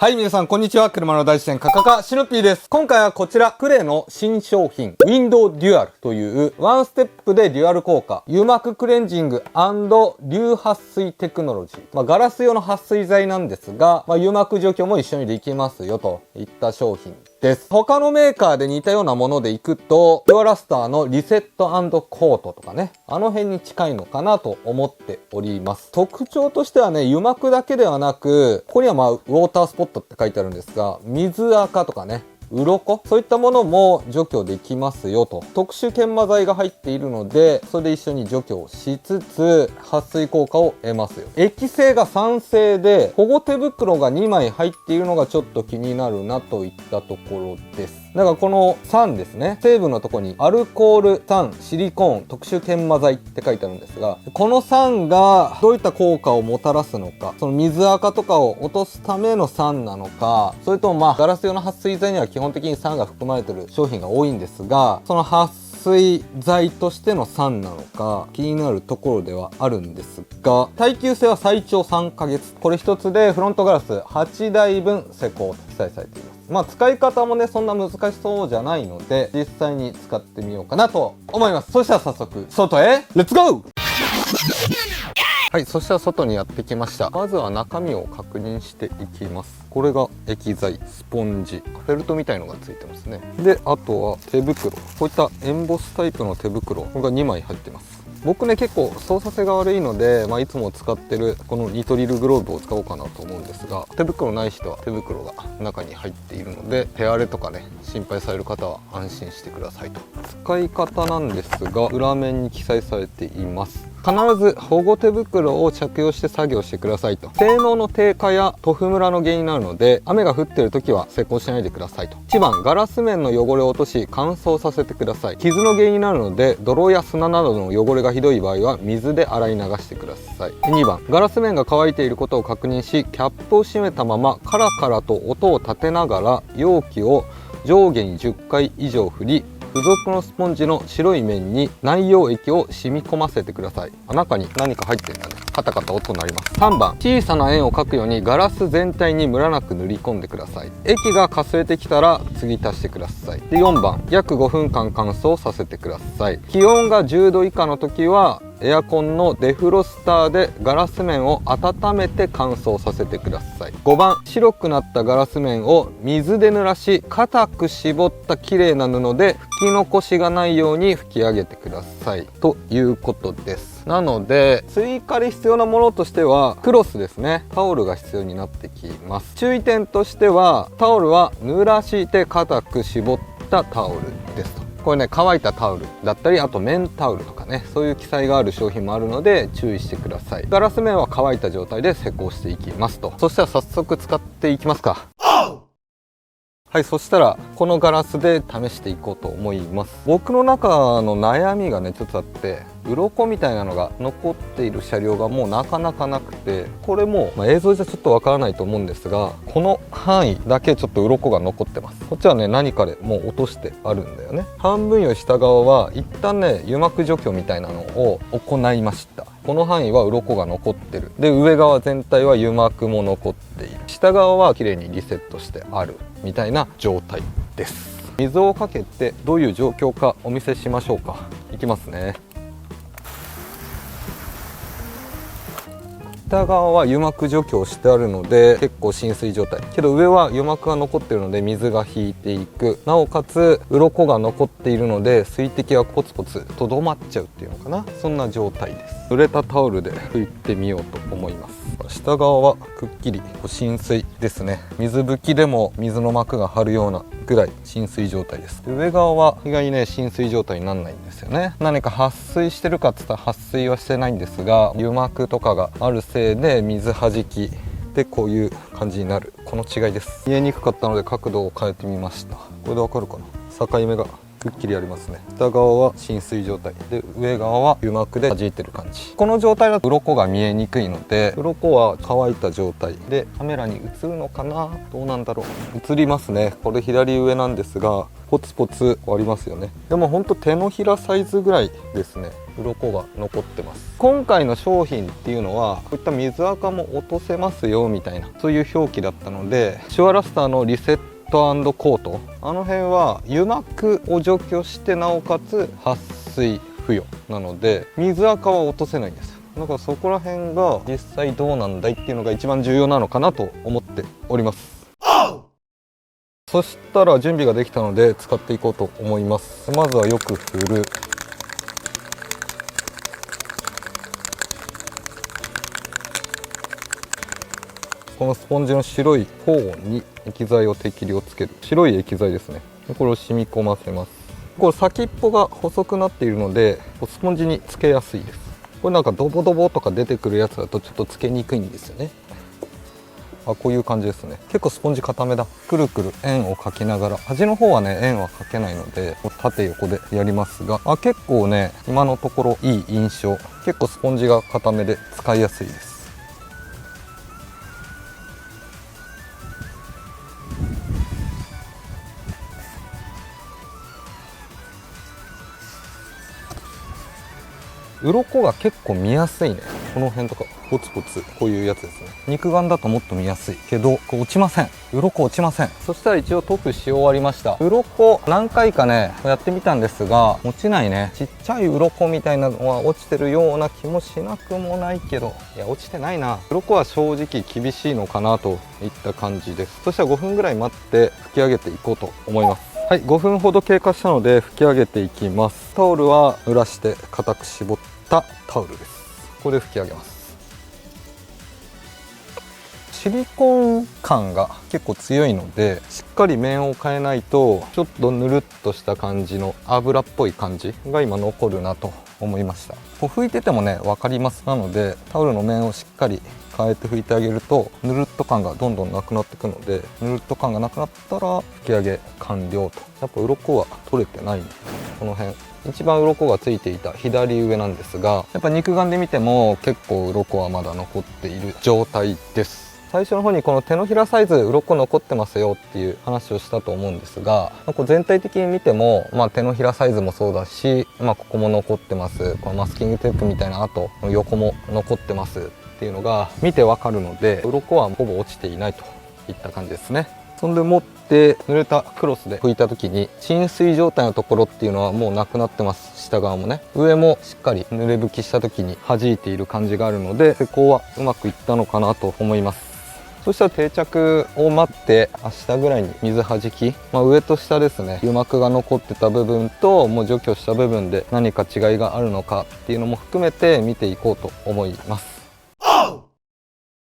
はい、皆さん、こんにちは。車の大自然カカカシヌピーです。今回はこちら、クレの新商品、ウィンドウデュアルという、ワンステップでデュアル効果、油膜クレンジング&流撥水テクノロジー。ガラス用の撥水剤なんですが、油膜除去も一緒にできますよといった商品です。他のメーカーで似たようなものでいくと、デュアラスターのリセット&コートとかね、あの辺に近いのかなと思っております。特徴としてはね、油膜だけではなく、ここにはウォータースポットって書いてあるんですが、水垢とかね、鱗そういったものも除去できますよと。特殊研磨剤が入っているので、それで一緒に除去をしつつ、撥水効果を得ますよ。液性が酸性で、保護手袋が2枚入っているのがちょっと気になるなといったところです。だからこの酸ですね。成分のとこにアルコール、酸、シリコーン、特殊研磨剤って書いてあるんですが、この酸がどういった効果をもたらすのか、その水垢とかを落とすための酸なのか、それともガラス用の撥水剤には基本的に酸が含まれている商品が多いんですが、その撥水剤としての酸なのか気になるところではあるんですが、耐久性は最長3ヶ月。これ一つでフロントガラス8台分施工と記載されています。使い方もね、そんな難しそうじゃないので、実際に使ってみようかなと思います。そしたら早速、外へ、レッツゴー！はい、そしたら外にやってきました。まずは中身を確認していきます。これが液剤、スポンジ、フェルトみたいのがついてますね。で、あとは手袋。こういったエンボスタイプの手袋。これが2枚入ってます。僕ね、結構操作性が悪いので、いつも使ってるこのニトリルグローブを使おうかなと思うんですが、手袋ない人は手袋が中に入っているので、手荒れとかね、心配される方は安心してくださいと。使い方なんですが、裏面に記載されています。必ず保護手袋を着用して作業してくださいと。性能の低下や塗布ムラの原因になるので、雨が降っている時は施工しないでくださいと。1番、ガラス面の汚れを落とし乾燥させてください。傷の原因になるので、泥や砂などの汚れがひどい場合は水で洗い流してください。2番、ガラス面が乾いていることを確認し、キャップを閉めたままカラカラと音を立てながら容器を上下に10回以上振り、付属のスポンジの白い面に内容液を染み込ませてください。中に何か入ってるんだね。カタカタ音になります。3番、小さな円を描くようにガラス全体にムラなく塗り込んでください。液がかすれてきたら継ぎ足してください。で、4番、約5分間乾燥させてください。気温が10度以下の時はエアコンのデフロスターでガラス面を温めて乾燥させてください。5番、白くなったガラス面を水で濡らし、固く絞った綺麗な布で拭き残しがないように拭き上げてくださいということです。なので追加で必要なものとしてはクロスですね。タオルが必要になってきます。注意点としては、タオルは濡らして固く絞ったタオルですと。これね、乾いたタオルだったり、あと綿タオルとかね、そういう記載がある商品もあるので注意してください。ガラス面は乾いた状態で施工していきますと。そしたら早速使っていきますか。はい、そしたらこのガラスで試していこうと思います。僕の中の悩みがね、ちょっとあって、鱗みたいなのが残っている車両がもうなかなかなくて、これも、映像じゃちょっとわからないと思うんですが、この範囲だけちょっと鱗が残ってます。こっちはね、何かでもう落としてあるんだよね。半分より下側は一旦ね、油膜除去みたいなのを行いました。この範囲は鱗が残ってる。で、上側全体は油膜も残っている。下側は綺麗にリセットしてあるみたいな状態です。水をかけてどういう状況かお見せしましょうか。いきますね。下側は油膜除去をしてあるので結構浸水状態けど、上は油膜が残っているので水が引いていく。なおかつ鱗が残っているので水滴がコツコツとどまっちゃうっていうのかな、そんな状態です。濡れたタオルで拭いてみようと思います。下側はくっきり浸水ですね。水拭きでも水の膜が張るようなぐらい浸水状態です。上側は意外にね、浸水状態にならないんですよね。何か撥水してるかって言ったら撥水はしてないんですが、油膜とかがあるせいで水はじきでこういう感じになる。この違いです。見えにくかったので角度を変えてみました。これでわかるかな。境目がくっきりありますね。下側は浸水状態で、上側は油膜で弾いてる感じ。この状態だと鱗が見えにくいので、鱗は乾いた状態でカメラに映るのかな、どうなんだろう。映りますね。これ左上なんですが、ポツポツありますよね。でもほんと手のひらサイズぐらいですね、鱗が残ってます。今回の商品っていうのはこういった水垢も落とせますよみたいな、そういう表記だったので、シュアラスターのリセットコート、あの辺は油膜を除去してなおかつ撥水付与なので、水垢は落とせないんですよ。だからそこら辺が実際どうなんだいっていうのが一番重要なのかなと思っております。そしたら準備ができたので使っていこうと思います。まずはよく振る。このスポンジの白い方に液剤を適量つける。白い液剤ですね。これを染み込ませます。これ先っぽが細くなっているのでスポンジにつけやすいです。これなんかドボドボとか出てくるやつだとちょっとつけにくいんですよね。こういう感じですね。結構スポンジ固めだ。くるくる円を描きながら、端の方はね円は描けないので縦横でやりますが、結構ね今のところいい印象。結構スポンジが固めで使いやすいです。鱗が結構見やすいね。この辺とかポツポツこういうやつですね。肉眼だともっと見やすいけど、こう落ちません。鱗落ちません。そしたら一応塗布し終わりました。鱗何回かねやってみたんですが落ちないね。ちっちゃい鱗みたいなのは落ちてるような気もしなくもないけど、いや落ちてないな。鱗は正直厳しいのかなといった感じです。そしたら5分ぐらい待って拭き上げていこうと思います。はい、5分ほど経過したので拭き上げていきます。タオルは濡らして固く絞ったタオルです。これで拭き上げます。シリコン感が結構強いので、しっかり面を変えないとちょっとぬるっとした感じの油っぽい感じが今残るなと思いました。こう拭いててもね分かります。なのでタオルの面をしっかり変えて拭いてあげるとぬるっと感がどんどんなくなっていくので、ぬるっと感がなくなったら拭き上げ完了と。やっぱ鱗は取れてない。この辺一番鱗がついていた左上なんですが、やっぱ肉眼で見ても結構鱗はまだ残っている状態です。最初の方にこの手のひらサイズ鱗残ってますよっていう話をしたと思うんですが、こう全体的に見ても、手のひらサイズもそうだし、ここも残ってます。このマスキングテープみたいな跡の横も残ってますっていうのが見てわかるので、鱗はほぼ落ちていないといった感じですね。そんでもって濡れたクロスで拭いた時に浸水状態のところっていうのはもうなくなってます。下側もね、上もしっかり濡れ拭きした時に弾いている感じがあるので、施工はうまくいったのかなと思います。そしたら定着を待って明日ぐらいに水はじき、上と下ですね、油膜が残ってた部分ともう除去した部分で何か違いがあるのかっていうのも含めて見ていこうと思います。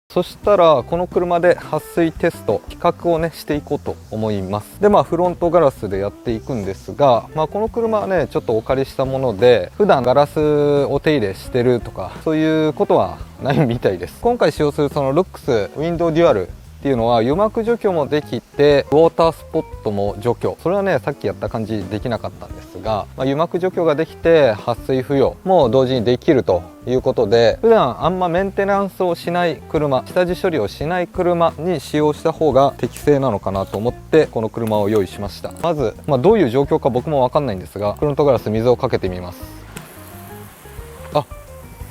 そしたらこの車で撥水テスト比較をねしていこうと思います。でフロントガラスでやっていくんですが、この車はねちょっとお借りしたもので、普段ガラスお手入れしてるとかそういうことはないみたいです。今回使用するそのルックスウィンドウデュアルっていうのは油膜除去もできてウォータースポットも除去、それはねさっきやった感じできなかったんですが、油膜除去ができて撥水付与も同時にできるということで、普段あんまメンテナンスをしない車、下地処理をしない車に使用した方が適正なのかなと思ってこの車を用意しました。まず、どういう状況か僕も分かんないんですが、フロントガラス水をかけてみます。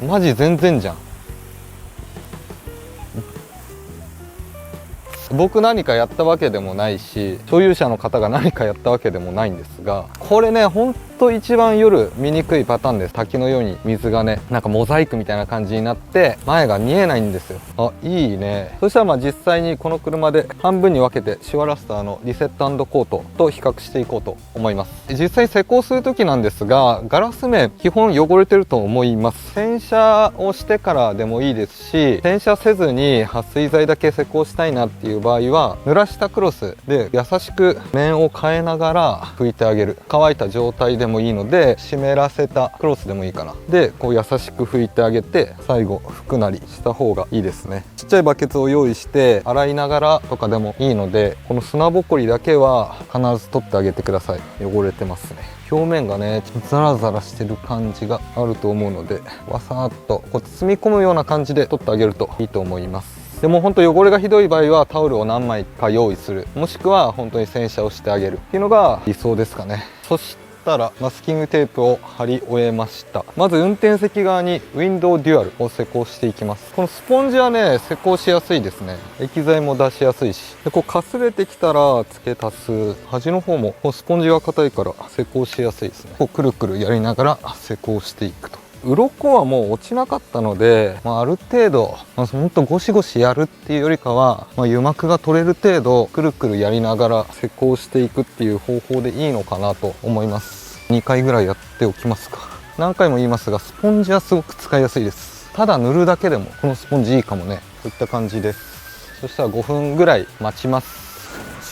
マジ全然じゃん。僕何かやったわけでもないし、所有者の方が何かやったわけでもないんですが、これねほんと一番夜見にくいパターンです。滝のように水がねなんかモザイクみたいな感じになって前が見えないんですよ。いいね。そしたら実際にこの車で半分に分けてシュワラスターのリセット&コートと比較していこうと思います。実際施工する時なんですが、ガラス面基本汚れてると思います。洗車をしてからでもいいですし、洗車せずに撥水剤だけ施工したいなっていう場合は濡らしたクロスで優しく面を変えながら拭いてあげる。乾いた状態でもいいので湿らせたクロスでもいいかなでこう優しく拭いてあげて最後拭くなりした方がいいですね。っちゃいバケツを用意して洗いながらとかでもいいので、この砂ぼこりだけは必ず取ってあげてください。汚れてますね。表面がねザラザラしてる感じがあると思うので、わさーっとこう包み込むような感じで取ってあげるといいと思います。でも本当汚れがひどい場合はタオルを何枚か用意する、もしくは本当に洗車をしてあげるっていうのが理想ですかね。そしたらマスキングテープを貼り終えました。まず運転席側にウィンドウデュアルを施工していきます。このスポンジはね施工しやすいですね。液剤も出しやすいし、でこうかすれてきたら付け足す。端の方もこうスポンジが硬いから施工しやすいですね。こうくるくるやりながら施工していくと。鱗はもう落ちなかったので、ある程度、ほんとゴシゴシやるっていうよりかは、油膜が取れる程度くるくるやりながら施工していくっていう方法でいいのかなと思います。2回ぐらいやっておきますか。何回も言いますが、スポンジはすごく使いやすいです。ただ塗るだけでもこのスポンジいいかもね。こういった感じです。そしたら5分ぐらい待ちます。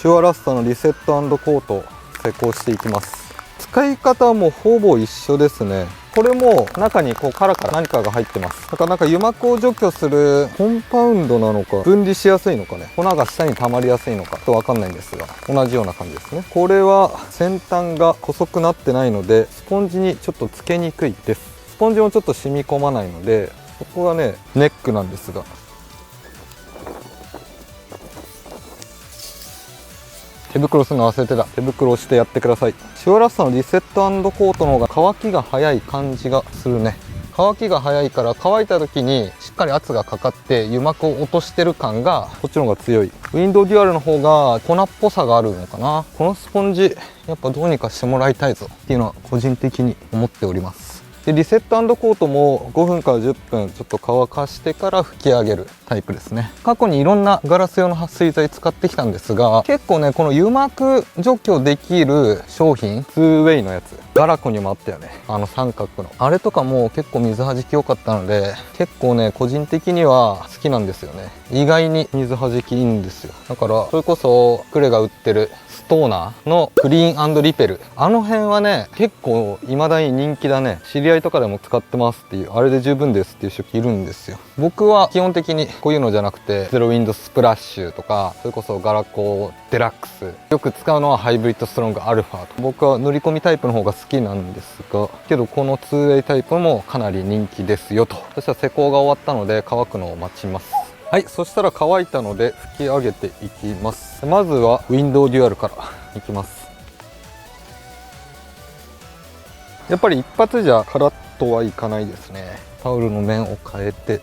シュアラスタのリセット&コートを施工していきます。使い方はもうほぼ一緒ですね。これも中にこうカラカラ何かが入ってます。だからなんか油膜を除去するコンパウンドなのか、分離しやすいのかね、粉が下に溜まりやすいのかと分かんないんですが、同じような感じですね。これは先端が細くなってないのでスポンジにちょっとつけにくいです。スポンジもちょっと染み込まないので、そこがねネックなんですが、手袋するの忘れてた。手袋をしてやってください。シュアラスタのリセット&コートの方が乾きが早い感じがするね。乾きが早いから乾いた時にしっかり圧がかかって油膜を落としてる感がこっちの方が強い。ウィンドウデュアルの方が粉っぽさがあるのかな。このスポンジやっぱどうにかしてもらいたいぞっていうのは個人的に思っております。でリセット&コートも5分から10分ちょっと乾かしてから拭き上げるタイプですね。過去にいろんなガラス用の撥水剤使ってきたんですが、結構ねこの油膜除去できる商品 2way のやつ、ガラコにもあったよね、三角のあれとかも結構水はじき良かったので、結構ね個人的には好きなんですよね。意外に水はじきいいんですよ。だからそれこそクレが売ってるストーナーのクリーン&リペル、あの辺はね結構未だに人気だね。知り合いとかでも使ってますっていう、あれで十分ですっていう人いるんですよ。僕は基本的にこういうのじゃなくてゼロウィンドスプラッシュとか、それこそガラコデラックス、よく使うのはハイブリッドストロングアルファと、僕は塗り込みタイプの方が好きなんですが、けどこの 2way タイプもかなり人気ですよと。そしたら施工が終わったので乾くのを待ちます。はい、そしたら乾いたので拭き上げていきます。まずはウィンドウデュアルからいきます。やっぱり一発じゃカラッとはいかないですね。タオルの面を変えて、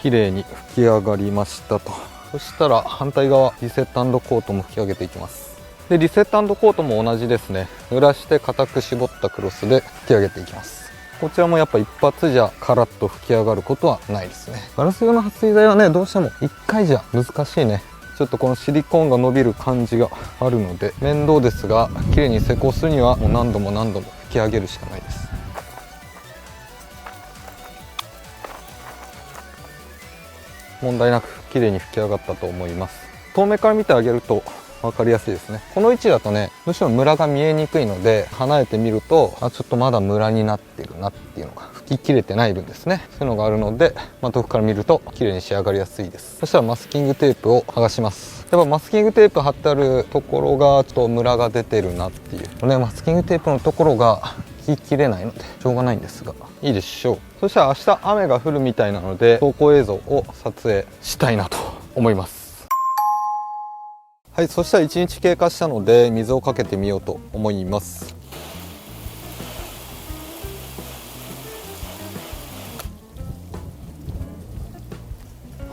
綺麗に拭き上がりましたと。そしたら反対側リセット&コートも拭き上げていきます。でリセット&コートも同じですね。濡らして固く絞ったクロスで拭き上げていきます。こちらもやっぱ一発じゃカラッと拭き上がることはないですね。ガラス用の撥水剤はねどうしても1回じゃ難しいね。ちょっとこのシリコーンが伸びる感じがあるので面倒ですが、綺麗に施工するにはもう何度も何度も拭き上げるしかないです。問題なく綺麗に拭き上がったと思います。遠目から見てあげると分かりやすいですね。この位置だとねむしろムラが見えにくいので、離れてみるとちょっとまだムラになってるなっていうのが、拭ききれてない分ですね、そういうのがあるので、遠くから見ると綺麗に仕上がりやすいです。そしたらマスキングテープを剥がします。やっぱマスキングテープ貼ってあるところがちょっとムラが出てるなっていうね、マスキングテープのところが拭ききれないのでしょうがないんですが、いいでしょう。そしたら明日雨が降るみたいなので走行映像を撮影したいなと思います。はい、そしたら1日経過したので水をかけてみようと思います。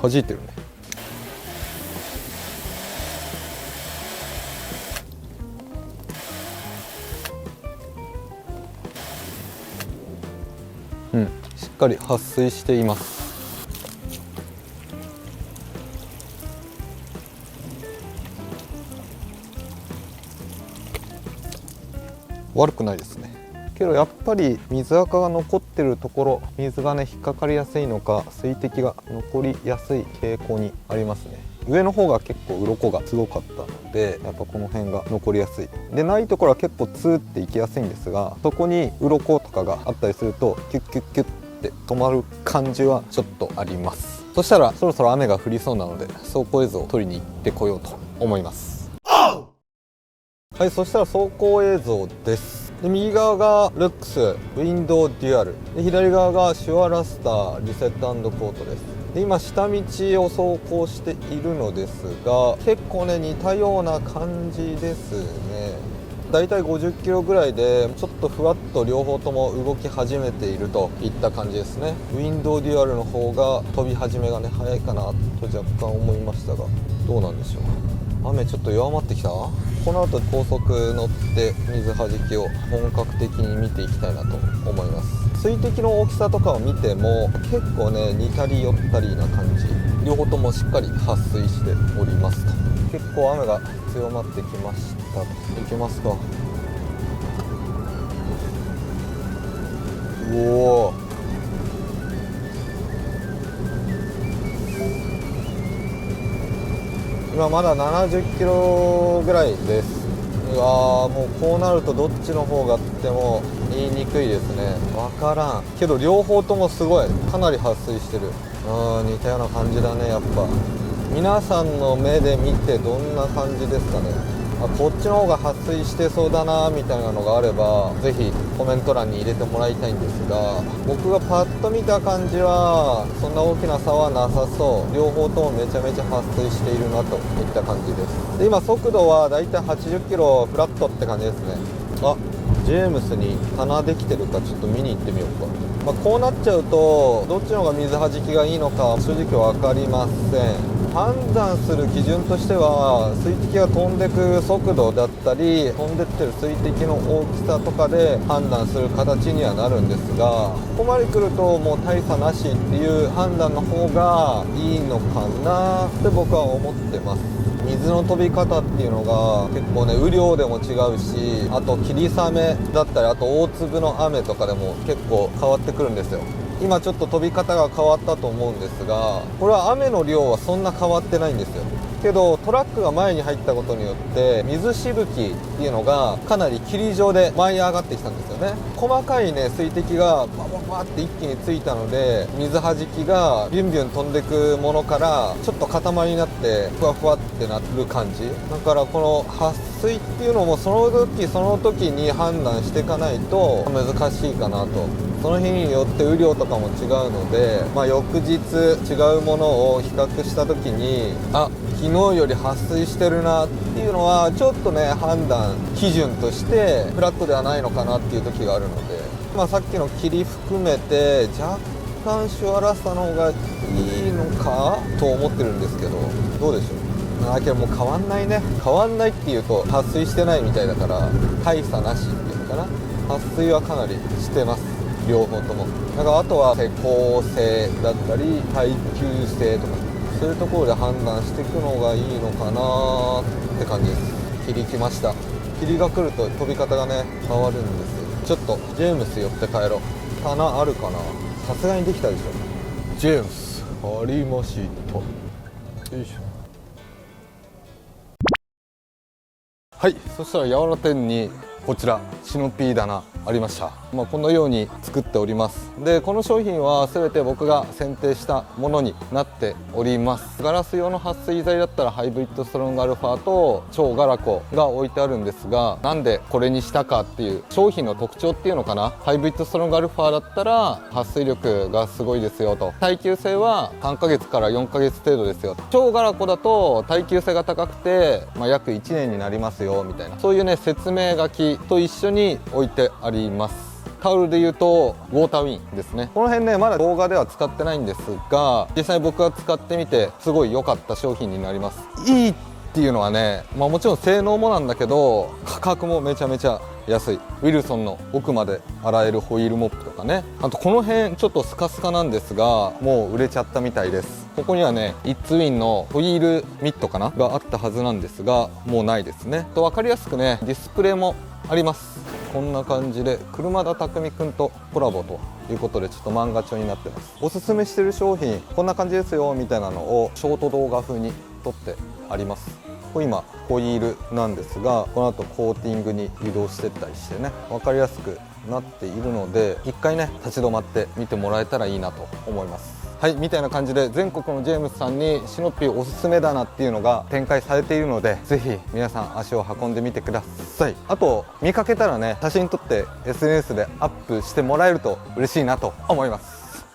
弾いてるね。しっかり撥水しています。悪くないですね。けどやっぱり水垢が残ってるところ、水がね引っかかりやすいのか水滴が残りやすい傾向にありますね。上の方が結構鱗がすごかったので、やっぱこの辺が残りやすい。でないところは結構ツーっていきやすいんですが、そこに鱗とかがあったりするとキュッキュッキュッって止まる感じはちょっとあります。そしたらそろそろ雨が降りそうなので走行映像を撮りに行ってこようと思います。はい、そしたら走行映像です。で右側がルックスウィンドウデュアルで、左側がシュアラスターリセット&コートです。で今下道を走行しているのですが、結構ね似たような感じですね。だいたい50キロぐらいでちょっとふわっと両方とも動き始めているといった感じですね。ウィンドウデュアルの方が飛び始めがね早いかなと若干思いましたが、どうなんでしょう。雨ちょっと弱まってきた。この後高速乗って水はじきを本格的に見ていきたいなと思います。水滴の大きさとかを見ても結構ね似たり寄ったりな感じ、両方ともしっかり撥水しておりますと。結構雨が強まってきました。行けますか。おお、今まだ70キロぐらいです。うわー、もうこうなるとどっちの方がっても言いにくいですね。分からんけど両方ともすごいかなり撥水してる。似たような感じだね。やっぱ皆さんの目で見てどんな感じですかね。こっちの方が撥水してそうだなみたいなのがあればぜひコメント欄に入れてもらいたいんですが、僕がパッと見た感じはそんな大きな差はなさそう。両方ともめちゃめちゃ撥水しているなといった感じです。で今速度はだいたい80キロフラットって感じですね。ジェームスに棚できてるかちょっと見に行ってみようか。こうなっちゃうとどっちの方が水はじきがいいのか正直分かりません。判断する基準としては水滴が飛んでく速度だったり飛んでってる水滴の大きさとかで判断する形にはなるんですが、ここまで来るともう大差なしっていう判断の方がいいのかなって僕は思ってます。水の飛び方っていうのが結構ね雨量でも違うし、あと霧雨だったりあと大粒の雨とかでも結構変わってくるんですよ。今ちょっと飛び方が変わったと思うんですが、これは雨の量はそんな変わってないんですよ。けどトラックが前に入ったことによって水しぶきっていうのがかなり霧状で舞い上がってきたんですよね。細かいね水滴がバババって一気についたので水はじきがビュンビュン飛んでくものからちょっと塊になってふわふわってなる感じだから、この撥水っていうのもその時その時に判断していかないと難しいかなと。その日によって雨量とかも違うので、翌日違うものを比較した時に昨日より撥水してるなっていうのはちょっとね判断基準としてフラットではないのかなっていう時があるので、さっきの霧含めて若干シュアラスタの方がいいのかと思ってるんですけど、どうでしょう。けどもう変わんないね。変わんないっていうと撥水してないみたいだから大差なしっていうのかな。撥水はかなりしてます、両方とも。あとは施工性だったり耐久性とかそういうところで判断していくのがいいのかなって感じです。霧来ました。霧が来ると飛び方がね変わるんですよ。ちょっとジェームス寄って帰ろう。棚あるかな。さすがにできたでしょ。ジェームスありました。よいしょ。はい、そしたらやわら店にこちらシノピー棚ありました。このように作っております。でこの商品は全て僕が選定したものになっております。ガラス用の撥水材だったらハイブリッドストロングアルファと超ガラコが置いてあるんですが、なんでこれにしたかっていう商品の特徴っていうのかな。ハイブリッドストロングアルファだったら撥水力がすごいですよと、耐久性は3ヶ月から4ヶ月程度ですよ。超ガラコだと耐久性が高くて、約1年になりますよみたいな、そういうね説明書きと一緒に置いてあります。タオルで言うとウォーターウィンですね。この辺ねまだ動画では使ってないんですが、実際僕が使ってみてすごい良かった商品になります。いいっていうのはね、もちろん性能もなんだけど価格もめちゃめちゃ安い。ウィルソンの奥まで洗えるホイールモップとかね、あとこの辺ちょっとスカスカなんですがもう売れちゃったみたいです。ここにはねイッツウィンのホイールミットかながあったはずなんですがもうないですね。と分かりやすくねディスプレイもあります。こんな感じで車田匠くんとコラボということでちょっと漫画調になってます。おすすめしてる商品こんな感じですよみたいなのをショート動画風に取ってあります。これ今ホイールなんですが、この後コーティングに移動してったりしてね、分かりやすくなっているので、一回ね立ち止まって見てもらえたらいいなと思います。はい、みたいな感じで全国のジェームスさんにシノピーおすすめだなっていうのが展開されているので、ぜひ皆さん足を運んでみてください。あと見かけたらね、写真撮って SNS でアップしてもらえると嬉しいなと思います。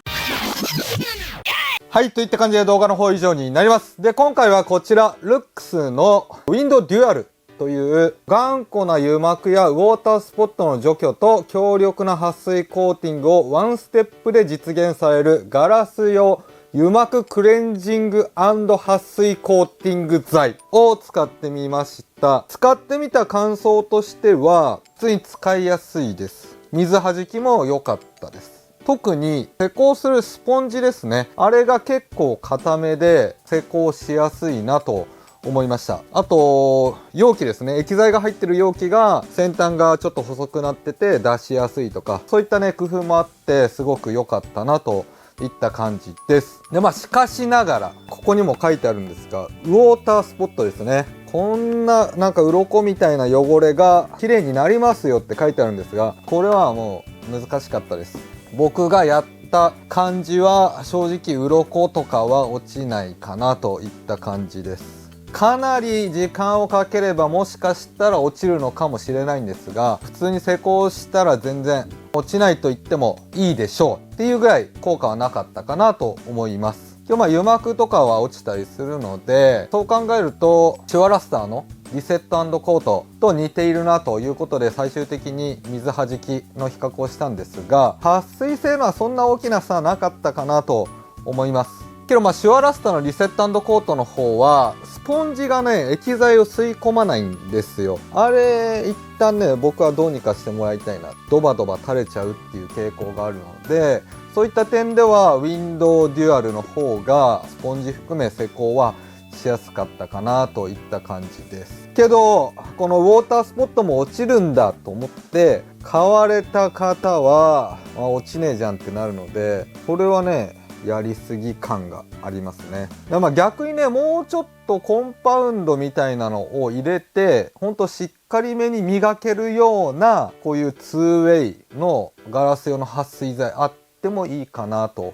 はい、といった感じで動画の方以上になります。で、今回はこちら、ルックスのウィンドデュアルという頑固な油膜やウォータースポットの除去と強力な撥水コーティングをワンステップで実現されるガラス用油膜クレンジング&撥水コーティング剤を使ってみました。使ってみた感想としては、普通に使いやすいです。水弾きも良かったです。特に施工するスポンジですね。あれが結構固めで施工しやすいなと思いました。あと、容器ですね。液剤が入ってる容器が先端がちょっと細くなってて出しやすいとか、そういったね、工夫もあってすごく良かったなといった感じです。で、しかしながら、ここにも書いてあるんですが、ウォータースポットですね。こんななんか鱗みたいな汚れが綺麗になりますよって書いてあるんですが、これはもう難しかったです。僕がやった感じは正直鱗とかは落ちないかなといった感じです。かなり時間をかければもしかしたら落ちるのかもしれないんですが、普通に施工したら全然落ちないと言ってもいいでしょうっていうぐらい効果はなかったかなと思います。今日油膜とかは落ちたりするので、そう考えるとシュワラスターのリセット&コートと似ているなということで、最終的に水弾きの比較をしたんですが、撥水性のはそんな大きな差はなかったかなと思います。けどシュワラスターのリセット&コートの方はスポンジがね、液剤を吸い込まないんですよ。あれ一旦ね、僕はどうにかしてもらいたいな。ドバドバ垂れちゃうっていう傾向があるので、そういった点ではウィンドウデュアルの方がスポンジ含め施工はしやすかったかなといった感じです。けどこのウォータースポットも落ちるんだと思って買われた方は、落ちねえじゃんってなるので、これはねやりすぎ感がありますね。逆にね、もうちょっとコンパウンドみたいなのを入れて、ほんとしっかりめに磨けるようなこういう 2way のガラス用の撥水剤あってもいいかなと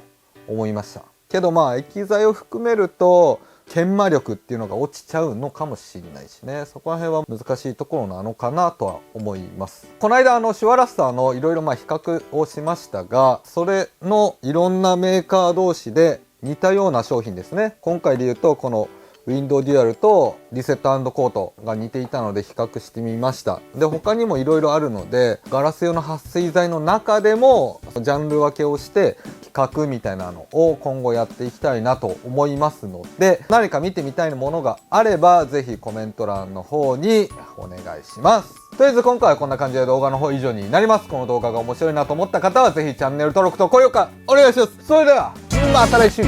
思いました。けど液剤を含めると研磨力っていうのが落ちちゃうのかもしれないしね、そこら辺は難しいところなのかなとは思います。この間シュワラスターのいろいろ比較をしましたが、それのいろんなメーカー同士で似たような商品ですね。今回で言うとこのウィンドウデュアルとリセット&コートが似ていたので比較してみました。で、他にもいろいろあるので、ガラス用の撥水剤の中でもジャンル分けをして比較みたいなのを今後やっていきたいなと思いますので、何か見てみたいものがあればぜひコメント欄の方にお願いします。とりあえず今回はこんな感じで動画の方以上になります。この動画が面白いなと思った方はぜひチャンネル登録と高評価お願いします。それではまた来週。